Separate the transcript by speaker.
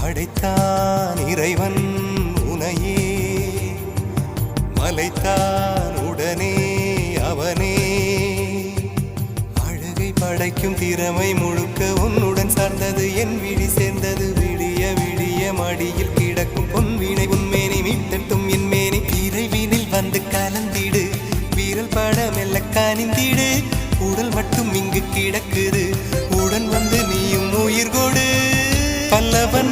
Speaker 1: படைத்தான் இறைவன் உனையே மலைத்தான் உடனே அவனே அழகை படைக்கும் திறமை முழுக்க உன்னுடன் சார்ந்தது என் விழி சேர்ந்தது விடிய விடிய மடியில் கிடக்கும் பொன்வினை உன்மேனி மீட்டட்டும் என் மேனி இறைவினில் வந்து கலந்திடு வீரல் பட மெல்ல காணிந்திடு உடல் மட்டும் இங்கு கிடக்குது உடன் வந்து நீயும் உயிர் கொடு பல்லவன்